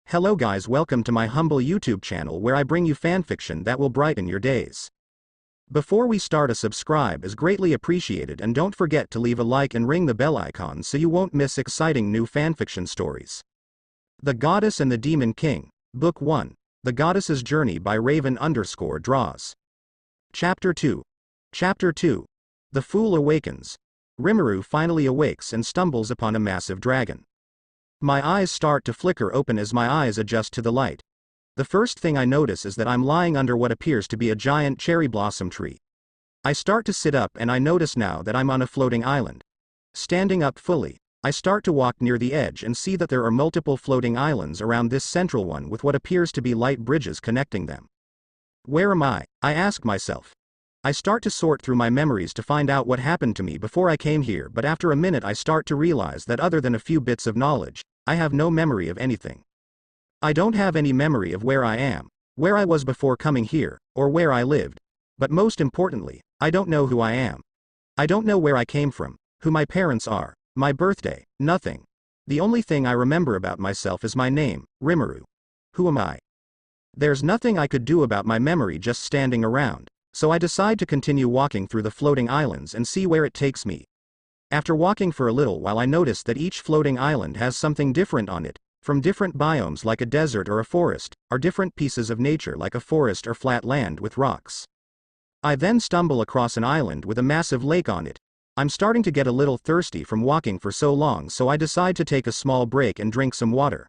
Hello guys, welcome to my humble YouTube channel where I bring you fanfiction that will brighten your days. Before we start, a subscribe is greatly appreciated, and don't forget to leave a like and ring the bell icon so you won't miss exciting new fanfiction stories. The Goddess and the Demon King, Book 1, The Goddess's Journey by Raven_Draws. Chapter 2. Chapter 2. The Fool Awakens. Rimuru finally awakes and stumbles upon a massive dragon. My eyes start to flicker open as my eyes adjust to the light. The first thing I notice is that I'm lying under what appears to be a giant cherry blossom tree. I start to sit up and I notice now that I'm on a floating island. Standing up fully, I start to walk near the edge and see that there are multiple floating islands around this central one with what appears to be light bridges connecting them. Where am I? I ask myself. I start to sort through my memories to find out what happened to me before I came here, but after a minute I start to realize that other than a few bits of knowledge, I have no memory of anything. I don't have any memory of where I am, where I was before coming here, or where I lived. But most importantly, I don't know who I am. I don't know where I came from, who my parents are, my birthday, nothing. The only thing I remember about myself is my name, Rimuru. Who am I? There's nothing I could do about my memory just standing around, so I decide to continue walking through the floating islands and see where it takes me. After walking for a little while, I notice that each floating island has something different on it. From different biomes like a desert or a forest, or different pieces of nature like a forest or flat land with rocks. I then stumble across an island with a massive lake on it. I'm starting to get a little thirsty from walking for so long, so I decide to take a small break and drink some water.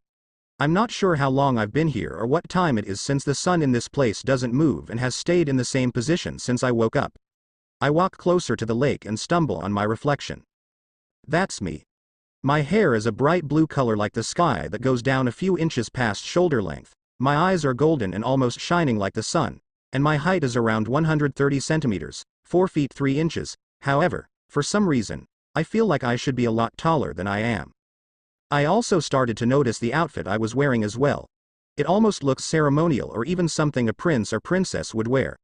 I'm not sure how long I've been here or what time it is, since the sun in this place doesn't move and has stayed in the same position since I woke up. I walk closer to the lake and stumble on my reflection. That's me. My hair is a bright blue color like the sky that goes down a few inches past shoulder length. My eyes are golden and almost shining like the sun, and my height is around 130 centimeters, 4 feet 3 inches. However, for some reason, I feel like I should be a lot taller than I am. I also started to notice the outfit I was wearing as well. It almost looks ceremonial, or even something a prince or princess would wear.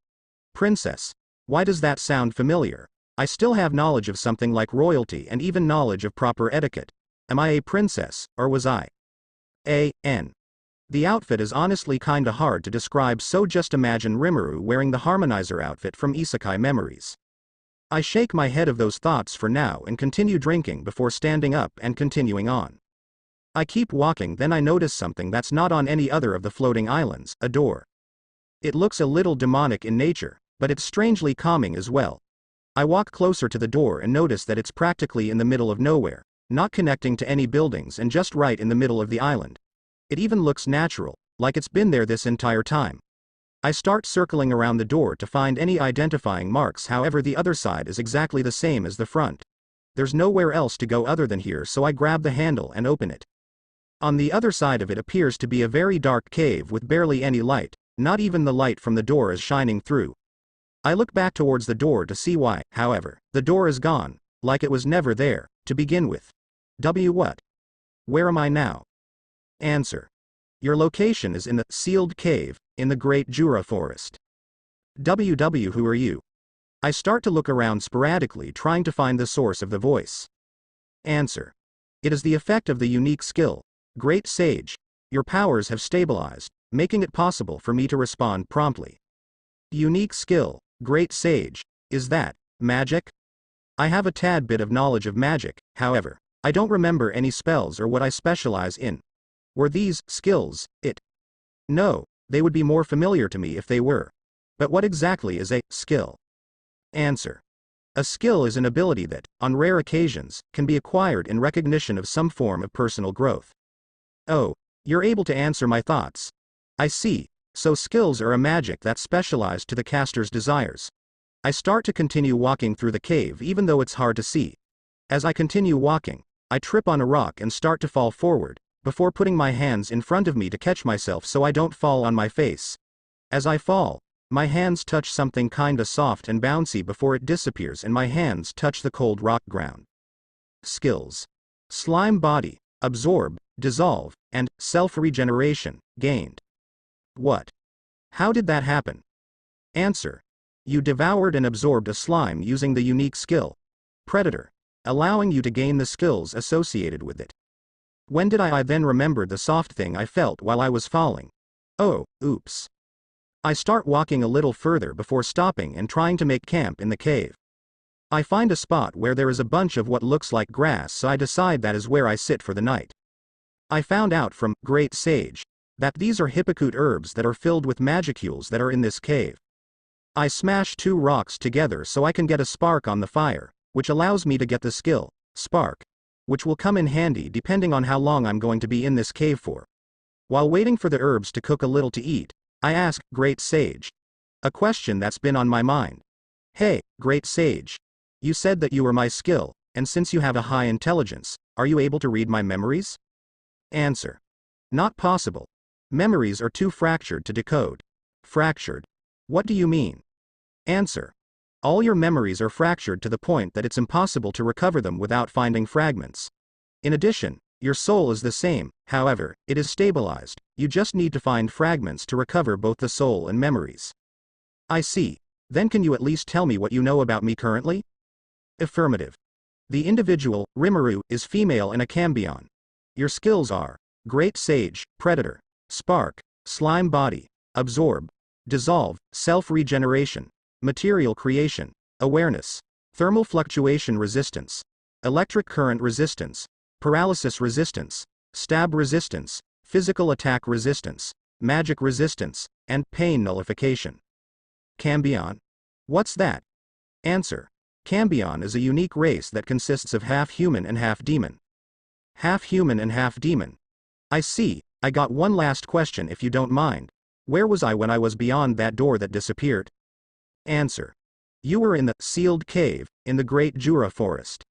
Princess. Why does that sound familiar? I still have knowledge of something like royalty and even knowledge of proper etiquette. Am I a princess, or was I? The outfit is honestly kinda hard to describe, so just imagine Rimuru wearing the harmonizer outfit from Isekai Memories. I shake my head of those thoughts for now and continue drinking before standing up and continuing on. I keep walking, then I notice something that's not on any other of the floating islands, a door. It looks a little demonic in nature, but it's strangely calming as well. I walk closer to the door and notice that it's practically in the middle of nowhere, not connecting to any buildings and just right in the middle of the island. It even looks natural, like it's been there this entire time. I start circling around the door to find any identifying marks, however the other side is exactly the same as the front. There's nowhere else to go other than here, so I grab the handle and open it. On the other side of it appears to be a very dark cave with barely any light, not even the light from the door is shining through. I look back towards the door to see why, however, the door is gone, like it was never there, to begin with. What? Where am I now? Answer. Your location is in the sealed cave, in the Great Jura Forest. Who are you? I start to look around sporadically, trying to find the source of the voice. Answer. It is the effect of the unique skill, Great Sage. Your powers have stabilized, making it possible for me to respond promptly. Unique skill, Great Sage. Is that magic? I have a tad bit of knowledge of magic, however, I don't remember any spells or what I specialize in. Were these skills it? No, they would be more familiar to me if they were. But what exactly is a skill? Answer. A skill is an ability that, on rare occasions, can be acquired in recognition of some form of personal growth. Oh, you're able to answer my thoughts. I see. So skills are a magic that's specialized to the caster's desires. I start to continue walking through the cave even though it's hard to see. As I continue walking, I trip on a rock and start to fall forward, before putting my hands in front of me to catch myself so I don't fall on my face. As I fall, my hands touch something kinda soft and bouncy before it disappears and my hands touch the cold rock ground. Skills. Slime body, absorb, dissolve, and self-regeneration, gained. What? How did that happen? Answer. You devoured and absorbed a slime using the unique skill, Predator, allowing you to gain the skills associated with it. When did I then remember the soft thing I felt while I was falling? Oh, oops. I start walking a little further before stopping and trying to make camp in the cave. I find a spot where there is a bunch of what looks like grass, so I decide that is where I sit for the night. I found out from Great Sage that these are hypocrite herbs that are filled with magicules that are in this cave. I smash 2 rocks together so I can get a spark on the fire, which allows me to get the skill, spark, which will come in handy depending on how long I'm going to be in this cave for. While waiting for the herbs to cook a little to eat, I ask Great Sage a question that's been on my mind. Hey, Great Sage. You said that you were my skill, and since you have a high intelligence, are you able to read my memories? Answer. Not possible. Memories are too fractured to decode. Fractured? What do you mean? Answer. All your memories are fractured to the point that it's impossible to recover them without finding fragments. In addition, your soul is the same, however, it is stabilized. You just need to find fragments to recover both the soul and memories. I see. Then can you at least tell me what you know about me currently? Affirmative. The individual, Rimuru, is female and a cambion. Your skills are Great Sage, Predator, Spark, Slime Body, Absorb, Dissolve, Self-Regeneration, Material Creation, Awareness, Thermal Fluctuation Resistance, Electric Current Resistance, Paralysis Resistance, Stab Resistance, Physical Attack Resistance, Magic Resistance, and Pain Nullification. Cambion? What's that? Answer. Cambion is a unique race that consists of half human and half demon. Half human and half demon. I see. I got one last question if you don't mind. Where was I when I was beyond that door that disappeared? Answer. You were in the sealed cave in the Great Jura Forest.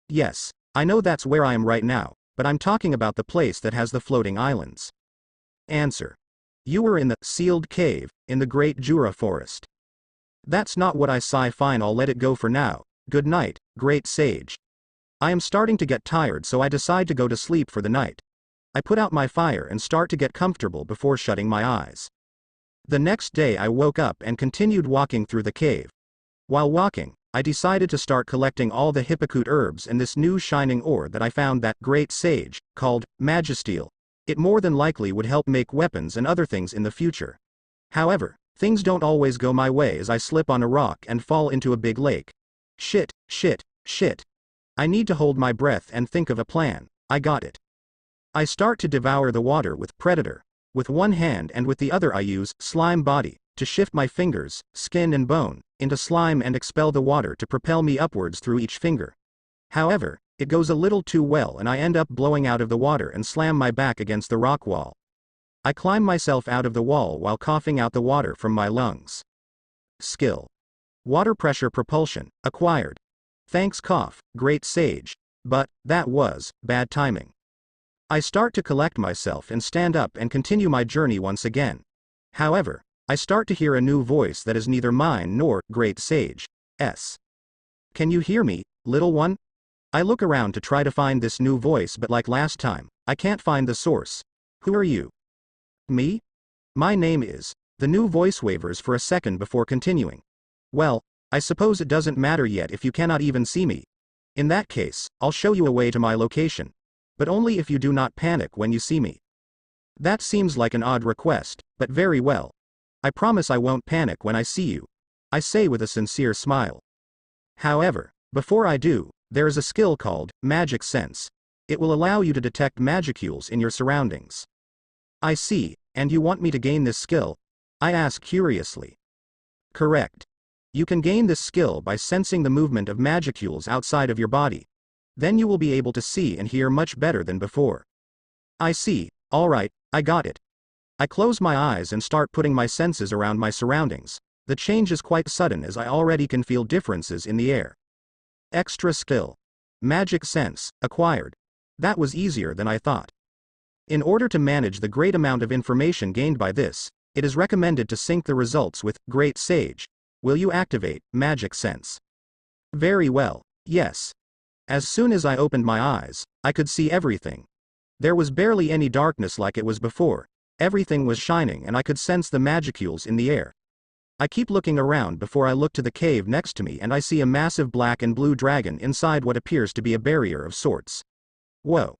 Yes, I know that's where I am right now, but I'm talking about the place that has the floating islands. Answer. You were in the sealed cave in the Great Jura Forest. That's not what I sigh. Fine, I'll let it go for now. Good night, Great Sage. I am starting to get tired, so I decide to go to sleep for the night. I put out my fire and start to get comfortable before shutting my eyes. The next day I woke up and continued walking through the cave. While walking, I decided to start collecting all the hypocrite herbs and this new shining ore that I found that Great Sage called Magisteel. It more than likely would help make weapons and other things in the future. However, things don't always go my way as I slip on a rock and fall into a big lake. Shit. I need to hold my breath and think of a plan. I got it. I start to devour the water with Predator. With one hand and with the other I use Slime Body to shift my fingers, skin and bone, into slime and expel the water to propel me upwards through each finger. However, it goes a little too well and I end up blowing out of the water and slam my back against the rock wall. I climb myself out of the wall while coughing out the water from my lungs. Skill. Water Pressure Propulsion, acquired. Thanks cough, Great Sage. But, that was bad timing. I start to collect myself and stand up and continue my journey once again. However, I start to hear a new voice that is neither mine nor Great Sage's. Can you hear me, little one? I look around to try to find this new voice, but like last time, I can't find the source. Who are you? Me? My name is. The new voice wavers for a second before continuing. Well, I suppose it doesn't matter yet if you cannot even see me. In that case, I'll show you a way to my location. But only if you do not panic when you see me. That seems like an odd request, but very well. I promise I won't panic when I see you. I say with a sincere smile. However, before I do, there is a skill called Magic Sense. It will allow you to detect magicules in your surroundings. I see, and you want me to gain this skill? I ask curiously. Correct. You can gain this skill by sensing the movement of magicules outside of your body. Then you will be able to see and hear much better than before. I see, alright, I got it. I close my eyes and start putting my senses around my surroundings. The change is quite sudden as I already can feel differences in the air. Extra skill. Magic Sense, acquired. That was easier than I thought. In order to manage the great amount of information gained by this, it is recommended to sync the results with Great Sage. Will you activate Magic Sense? Very well, yes. As soon as I opened my eyes, I could see everything. There was barely any darkness like it was before. Everything was shining and I could sense the magicules in the air. I keep looking around before I look to the cave next to me and I see a massive black and blue dragon inside what appears to be a barrier of sorts. Whoa.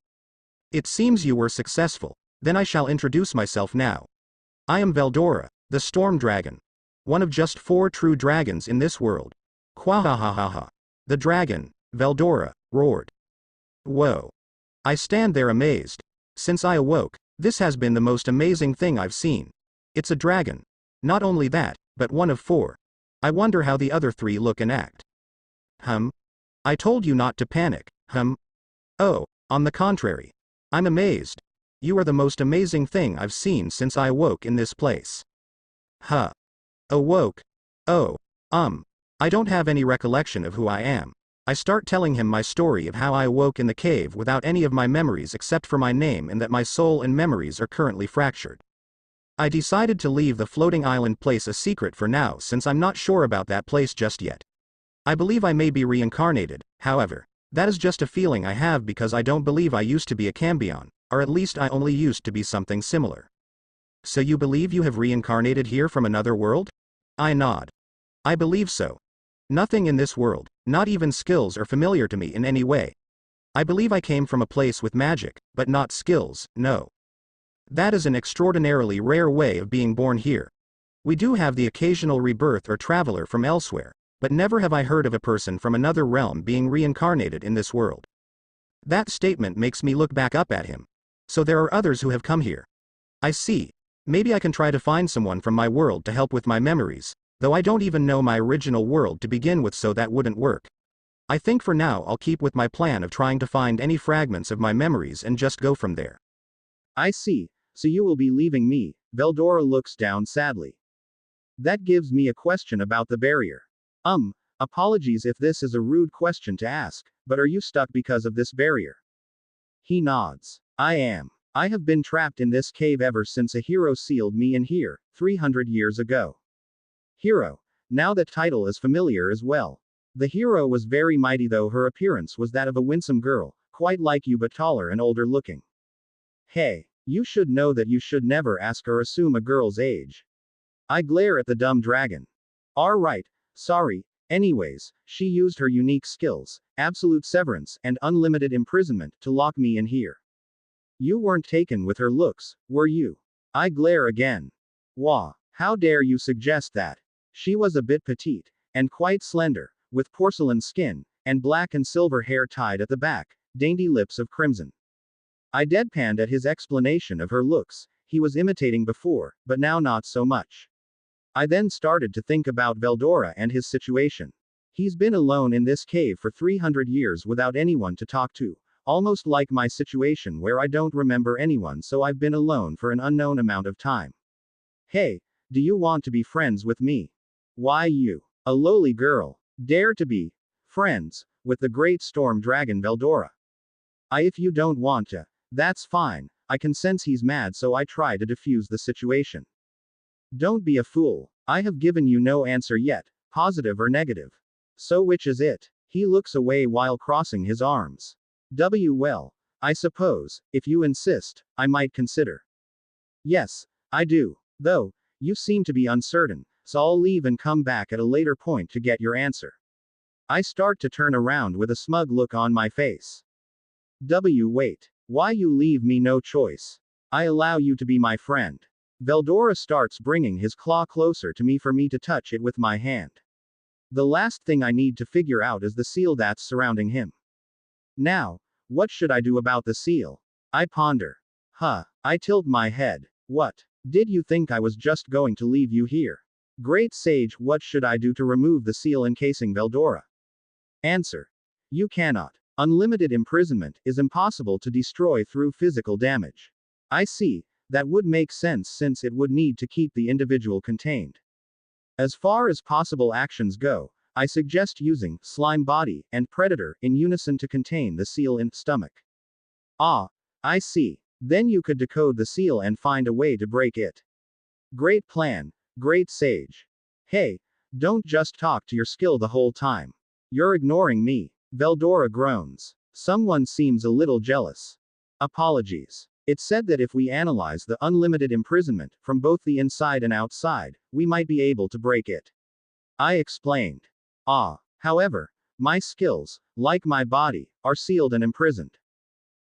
It seems you were successful. Then I shall introduce myself now. I am Veldora, the Storm Dragon. One of just 4 true dragons in this world. Quahahahaha. The dragon, Veldora, roared. Whoa. I stand there amazed. Since I awoke, this has been the most amazing thing I've seen. It's a dragon. Not only that, but one of 4. I wonder how the other 3 look and act. I told you not to panic, Oh, on the contrary. I'm amazed. You are the most amazing thing I've seen since I awoke in this place. Awoke? Oh, I don't have any recollection of who I am. I start telling him my story of how I awoke in the cave without any of my memories except for my name and that my soul and memories are currently fractured. I decided to leave the floating island place a secret for now since I'm not sure about that place just yet. I believe I may be reincarnated, however. That is just a feeling I have because I don't believe I used to be a Cambion, or at least I only used to be something similar. So you believe you have reincarnated here from another world? I nod. I believe so. Nothing in this world, not even skills, are familiar to me in any way. I believe I came from a place with magic, but not skills, no. That is an extraordinarily rare way of being born here. We do have the occasional rebirth or traveler from elsewhere, but never have I heard of a person from another realm being reincarnated in this world. That statement makes me look back up at him. So there are others who have come here. I see. Maybe I can try to find someone from my world to help with my memories, though I don't even know my original world to begin with, so that wouldn't work. I think for now I'll keep with my plan of trying to find any fragments of my memories and just go from there. I see, so you will be leaving me. Veldora looks down sadly. That gives me a question about the barrier. Apologies if this is a rude question to ask, but are you stuck because of this barrier? He nods. I am. I have been trapped in this cave ever since a hero sealed me in here, 300 years ago. Hero. Now that title is familiar as well. The hero was very mighty, though her appearance was that of a winsome girl, quite like you but taller and older looking. Hey, you should know that you should never ask or assume a girl's age. I glare at the dumb dragon. Alright, sorry. Anyways, she used her unique skills, absolute severance, and unlimited imprisonment, to lock me in here. You weren't taken with her looks, were you? I glare again. Wah, how dare you suggest that? She was a bit petite, and quite slender, with porcelain skin, and black and silver hair tied at the back, dainty lips of crimson. I deadpanned at his explanation of her looks. He was imitating before, but now not so much. I then started to think about Veldora and his situation. He's been alone in this cave for 300 years without anyone to talk to, almost like my situation where I don't remember anyone, so I've been alone for an unknown amount of time. Hey, do you want to be friends with me? Why you, a lowly girl, dare to be friends with the great storm dragon Veldora? If you don't want to, that's fine. I can sense he's mad, so I try to defuse the situation. Don't be a fool. I have given you no answer yet, positive or negative. So which is it? He looks away while crossing his arms. Well, I suppose, if you insist, I might consider. Yes, I do. Though, you seem to be uncertain, so I'll leave and come back at a later point to get your answer. I start to turn around with a smug look on my face. Wait. Why you leave me no choice? I allow you to be my friend. Veldora starts bringing his claw closer to me for me to touch it with my hand. The last thing I need to figure out is the seal that's surrounding him. Now, what should I do about the seal? I ponder. I tilt my head. What? Did you think I was just going to leave you here? Great sage, what should I do to remove the seal encasing Veldora? Answer. You cannot. Unlimited imprisonment is impossible to destroy through physical damage. I see. That would make sense since it would need to keep the individual contained. As far as possible actions go, I suggest using Slime Body and Predator in unison to contain the seal in stomach. I see. Then you could decode the seal and find a way to break it. Great plan, great sage. Hey, don't just talk to your skill the whole time. You're ignoring me. Veldora groans. Someone seems a little jealous. Apologies. It's said that if we analyze the unlimited imprisonment from both the inside and outside, we might be able to break it. I explained. However, my skills, like my body, are sealed and imprisoned.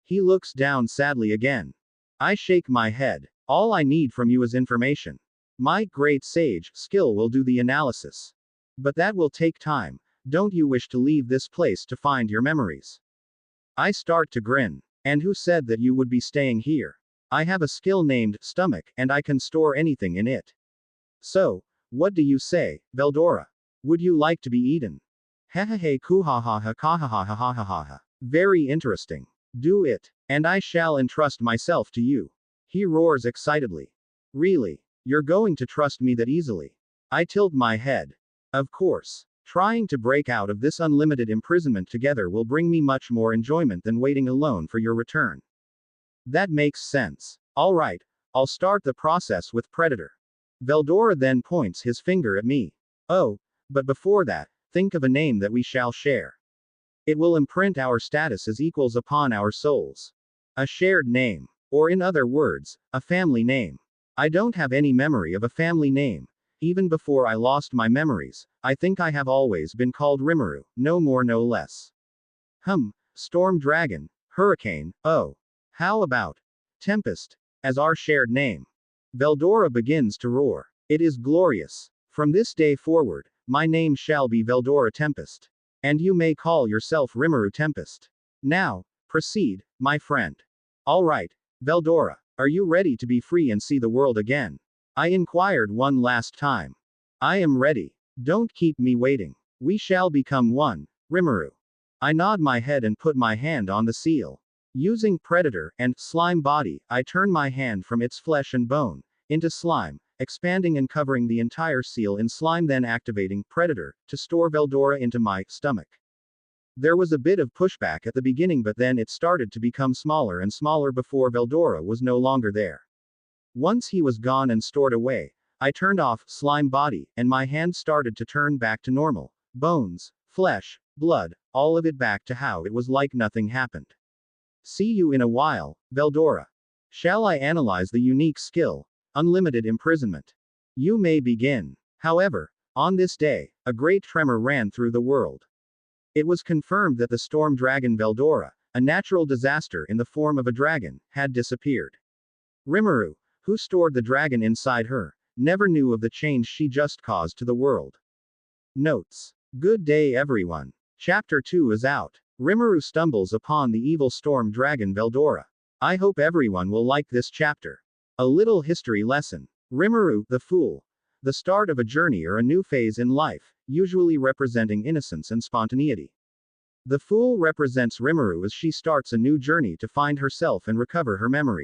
He looks down sadly again. I shake my head. All I need from you is information. My great sage skill will do the analysis. But that will take time. Don't you wish to leave this place to find your memories? I start to grin. And who said that you would be staying here? I have a skill named stomach, and I can store anything in it. So, what do you say, Veldora? Would you like to be eaten? Hehehe kuhahaha kahahaha. Very interesting. Do it, and I shall entrust myself to you. He roars excitedly. Really? You're going to trust me that easily? I tilt my head. Of course. Trying to break out of this unlimited imprisonment together will bring me much more enjoyment than waiting alone for your return. That makes sense. Alright, I'll start the process with Predator. Veldora then points his finger at me. Oh, but before that, think of a name that we shall share. It will imprint our status as equals upon our souls. A shared name. Or in other words, a family name. I don't have any memory of a family name. Even before I lost my memories, I think I have always been called Rimuru, no more no less. Storm Dragon, Hurricane, oh. How about Tempest, as our shared name? Veldora begins to roar. It is glorious. From this day forward, my name shall be Veldora Tempest. And you may call yourself Rimuru Tempest. Now, proceed, my friend. Alright, Veldora, are you ready to be free and see the world again? I inquired one last time. I am ready. Don't keep me waiting. We shall become one, Rimuru. I nod my head and put my hand on the seal. Using Predator and Slime Body, I turn my hand from its flesh and bone into slime, expanding and covering the entire seal in slime, then activating Predator to store Veldora into my stomach. There was a bit of pushback at the beginning, but then it started to become smaller and smaller before Veldora was no longer there. Once he was gone and stored away, I turned off Slime Body, and my hand started to turn back to normal. Bones, flesh, blood, all of it back to how it was, like nothing happened. See you in a while, Veldora. Shall I analyze the unique skill, Unlimited Imprisonment? You may begin. However, on this day, a great tremor ran through the world. It was confirmed that the storm dragon Veldora, a natural disaster in the form of a dragon, had disappeared. Rimuru, who stored the dragon inside her, never knew of the change she just caused to the world. Notes. Good day everyone. Chapter 2 is out. Rimuru stumbles upon the evil storm dragon Veldora. I hope everyone will like this chapter. A little history lesson. Rimuru, the Fool. The start of a journey or a new phase in life, usually representing innocence and spontaneity. The Fool represents Rimuru as she starts a new journey to find herself and recover her memory.